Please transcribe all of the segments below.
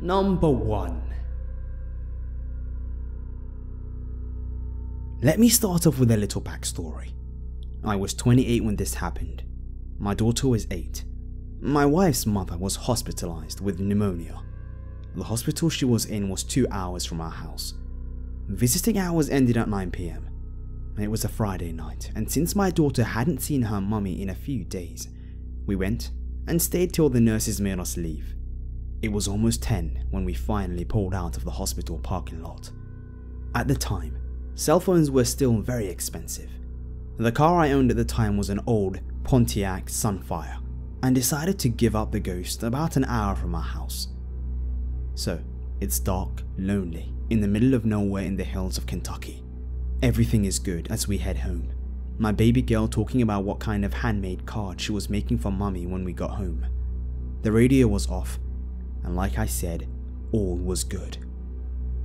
Number 1. Let me start off with a little backstory. I was 28 when this happened. My daughter was 8. My wife's mother was hospitalized with pneumonia. The hospital she was in was 2 hours from our house. Visiting hours ended at 9 PM. It was a Friday night, and since my daughter hadn't seen her mummy in a few days, we went and stayed till the nurses made us leave. It was almost 10 when we finally pulled out of the hospital parking lot. At the time, cell phones were still very expensive. The car I owned at the time was an old Pontiac Sunfire, and decided to give up the ghost about an hour from our house. So, it's dark, lonely, in the middle of nowhere in the hills of Kentucky. Everything is good as we head home. My baby girl talking about what kind of handmade card she was making for mummy when we got home. The radio was off, and like I said, all was good.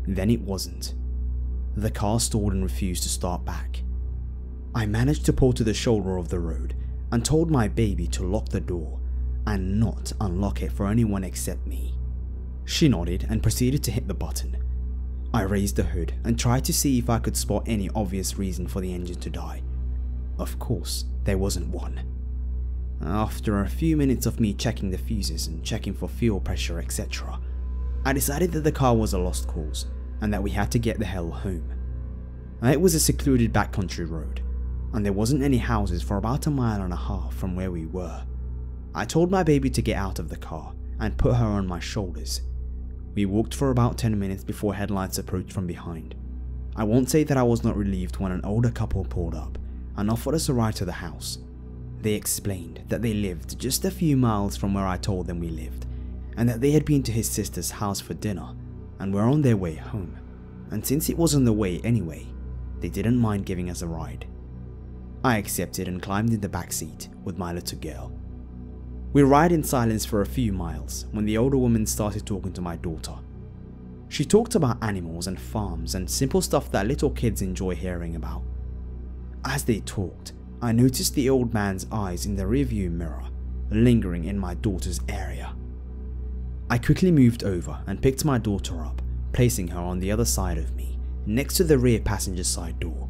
Then it wasn't. The car stalled and refused to start back. I managed to pull to the shoulder of the road and told my baby to lock the door and not unlock it for anyone except me. She nodded and proceeded to hit the button. I raised the hood and tried to see if I could spot any obvious reason for the engine to die. Of course, there wasn't one. After a few minutes of me checking the fuses and checking for fuel pressure, etc., I decided that the car was a lost cause and that we had to get the hell home. It was a secluded backcountry road, and there wasn't any houses for about 1.5 miles from where we were. I told my baby to get out of the car and put her on my shoulders. We walked for about 10 minutes before headlights approached from behind. I won't say that I was not relieved when an older couple pulled up and offered us a ride to the house. They explained that they lived just a few miles from where I told them we lived, and that they had been to his sister's house for dinner and were on their way home, and since it was on the way anyway, they didn't mind giving us a ride. I accepted and climbed in the back seat with my little girl. We ride in silence for a few miles when the older woman started talking to my daughter. She talked about animals and farms and simple stuff that little kids enjoy hearing about. As they talked, I noticed the old man's eyes in the rearview mirror, lingering in my daughter's area. I quickly moved over and picked my daughter up, placing her on the other side of me, next to the rear passenger side door.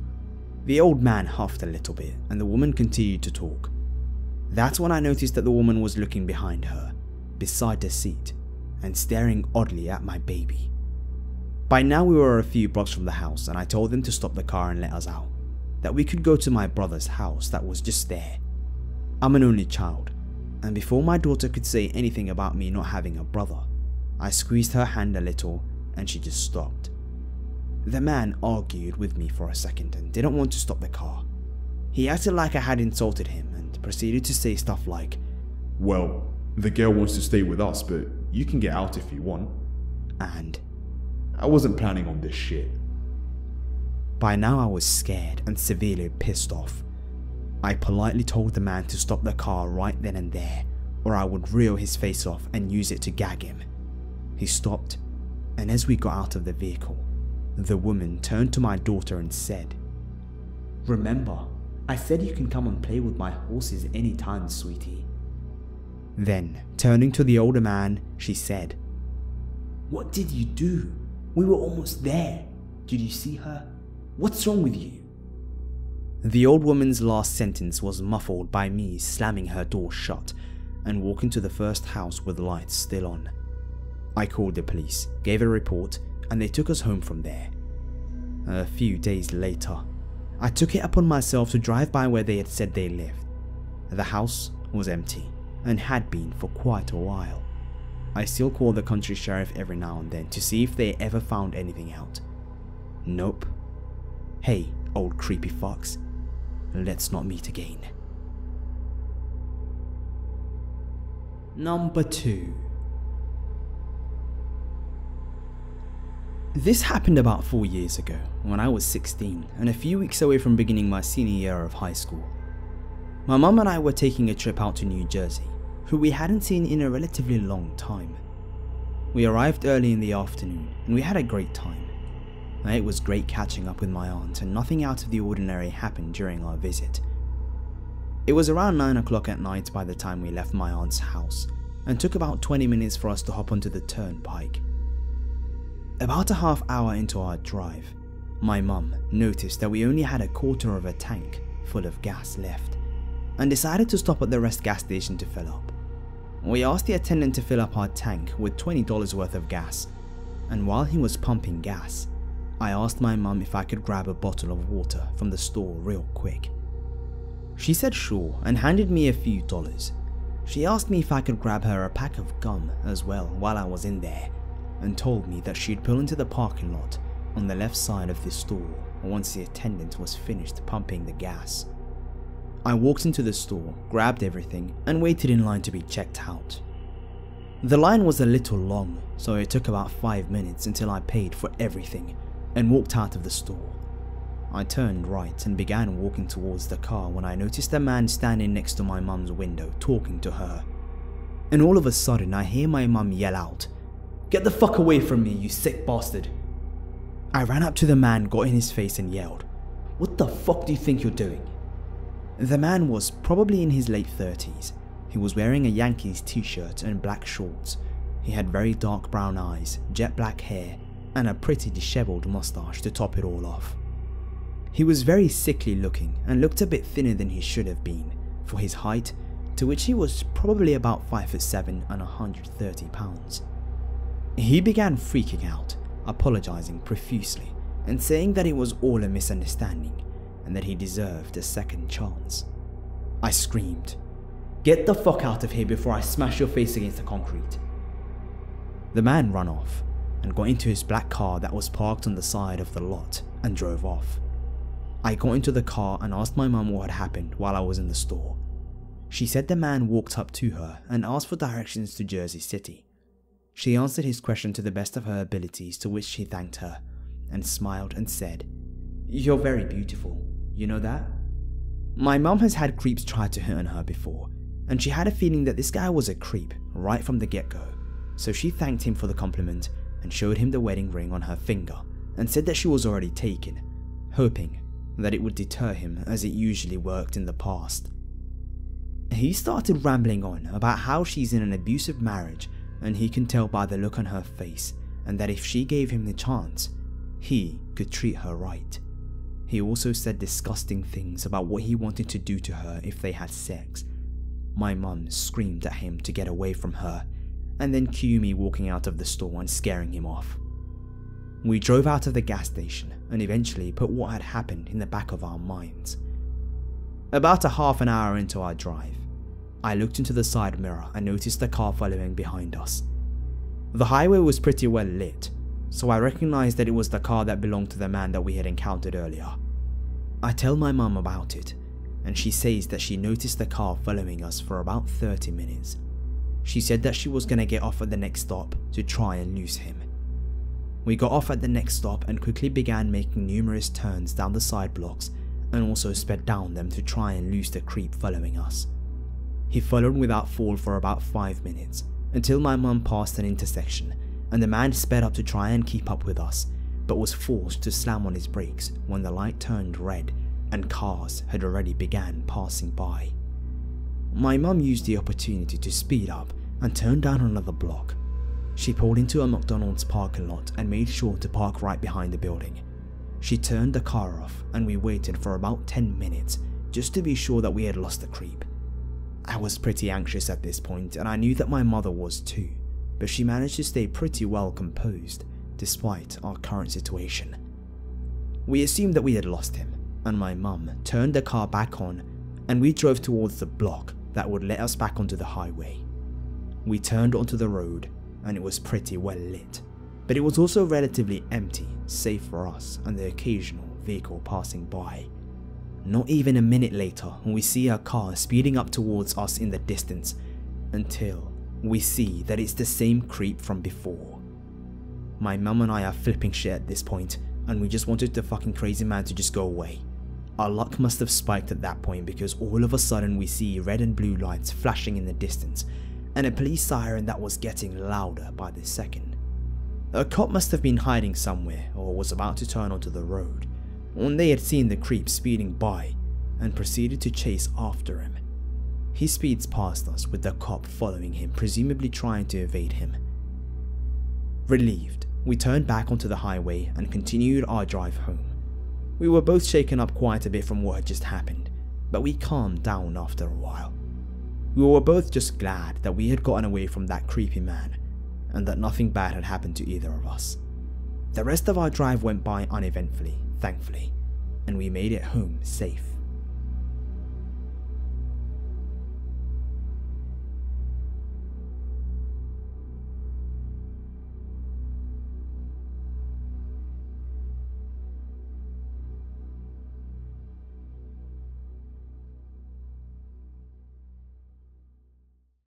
The old man huffed a little bit and the woman continued to talk. That's when I noticed that the woman was looking behind her, beside the seat, and staring oddly at my baby. By now we were a few blocks from the house, and I told them to stop the car and let us out, that we could go to my brother's house that was just there. I'm an only child, and before my daughter could say anything about me not having a brother, I squeezed her hand a little and she just stopped. The man argued with me for a second and didn't want to stop the car. He acted like I had insulted him and proceeded to say stuff like, "Well, the girl wants to stay with us, but you can get out if you want." and "I wasn't planning on this shit." by now I was scared and severely pissed off. I politely told the man to stop the car right then and there, or I would reel his face off and use it to gag him. He stopped, and as we got out of the vehicle, the woman turned to my daughter and said, "Remember, I said you can come and play with my horses anytime, sweetie." Then, turning to the older man, she said, "What did you do? We were almost there. Did you see her? What's wrong with you?" The old woman's last sentence was muffled by me slamming her door shut and walking to the first house with the lights still on. I called the police, gave a report, and they took us home from there. A few days later, I took it upon myself to drive by where they had said they lived. The house was empty and had been for quite a while. I still call the country sheriff every now and then to see if they ever found anything out. Nope. Hey, old creepy fox, let's not meet again. Number 2. This happened about 4 years ago, when I was 16 and a few weeks away from beginning my senior year of high school. My mum and I were taking a trip out to New Jersey, who we hadn't seen in a relatively long time. We arrived early in the afternoon and we had a great time. It was great catching up with my aunt, and nothing out of the ordinary happened during our visit. It was around 9 o'clock at night by the time we left my aunt's house, and took about 20 minutes for us to hop onto the turnpike, About a half hour into our drive, my mum noticed that we only had a quarter of a tank full of gas left and decided to stop at the rest gas station to fill up. We asked the attendant to fill up our tank with $20 worth of gas, and while he was pumping gas, I asked my mum if I could grab a bottle of water from the store real quick. She said sure and handed me a few dollars. She asked me if I could grab her a pack of gum as well while I was in there, and told me that she'd pull into the parking lot on the left side of the store once the attendant was finished pumping the gas. I walked into the store, grabbed everything, and waited in line to be checked out. The line was a little long, so it took about 5 minutes until I paid for everything and walked out of the store. I turned right and began walking towards the car when I noticed a man standing next to my mum's window talking to her. And all of a sudden I hear my mum yell out, "Get the fuck away from me, you sick bastard." I ran up to the man, got in his face and yelled, "What the fuck do you think you're doing?" The man was probably in his late 30s. He was wearing a Yankees t-shirt and black shorts. He had very dark brown eyes, jet black hair, and a pretty disheveled mustache to top it all off. He was very sickly looking and looked a bit thinner than he should have been for his height, to which he was probably about 5'7" and 130 pounds. He began freaking out, apologizing profusely and saying that it was all a misunderstanding and that he deserved a second chance. I screamed, "Get the fuck out of here before I smash your face against the concrete." The man ran off and got into his black car that was parked on the side of the lot and drove off. I got into the car and asked my mum what had happened while I was in the store. She said the man walked up to her and asked for directions to Jersey City. She answered his question to the best of her abilities, to which she thanked her and smiled and said, "You're very beautiful, you know that?" My mum has had creeps try to hit on her before, and she had a feeling that this guy was a creep right from the get-go, so she thanked him for the compliment and showed him the wedding ring on her finger and said that she was already taken, hoping that it would deter him as it usually worked in the past. He started rambling on about how she's in an abusive marriage and he can tell by the look on her face, and that if she gave him the chance, he could treat her right. He also said disgusting things about what he wanted to do to her if they had sex. My mum screamed at him to get away from her, and then cue me walking out of the store and scaring him off. We drove out of the gas station and eventually put what had happened in the back of our minds. About a half an hour into our drive, I looked into the side mirror and noticed a car following behind us. The highway was pretty well lit, so I recognized that it was the car that belonged to the man that we had encountered earlier. I tell my mum about it, and she says that she noticed the car following us for about 30 minutes. She said that she was going to get off at the next stop to try and lose him. We got off at the next stop and quickly began making numerous turns down the side blocks and also sped down them to try and lose the creep following us. He followed without fault for about 5 minutes until my mum passed an intersection and the man sped up to try and keep up with us, but was forced to slam on his brakes when the light turned red and cars had already began passing by. My mum used the opportunity to speed up and turn down another block. She pulled into a McDonald's parking lot and made sure to park right behind the building. She turned the car off and we waited for about 10 minutes just to be sure that we had lost the creep. I was pretty anxious at this point and I knew that my mother was too, but she managed to stay pretty well composed despite our current situation. We assumed that we had lost him and my mum turned the car back on and we drove towards the block that would let us back onto the highway. We turned onto the road and it was pretty well lit, but it was also relatively empty, save for us and the occasional vehicle passing by. Not even a minute later, we see a car speeding up towards us in the distance until we see that it's the same creep from before. My mum and I are flipping shit at this point and we just wanted the fucking crazy man to just go away. Our luck must have spiked at that point because all of a sudden we see red and blue lights flashing in the distance and a police siren that was getting louder by the second. A cop must have been hiding somewhere or was about to turn onto the road when they had seen the creep speeding by and proceeded to chase after him. He speeds past us with the cop following him, presumably trying to evade him. Relieved, We turned back onto the highway and continued our drive home. We were both shaken up quite a bit from what had just happened, but we calmed down after a while. We were both just glad that we had gotten away from that creepy man, and that nothing bad had happened to either of us. The rest of our drive went by uneventfully, thankfully, and we made it home safe.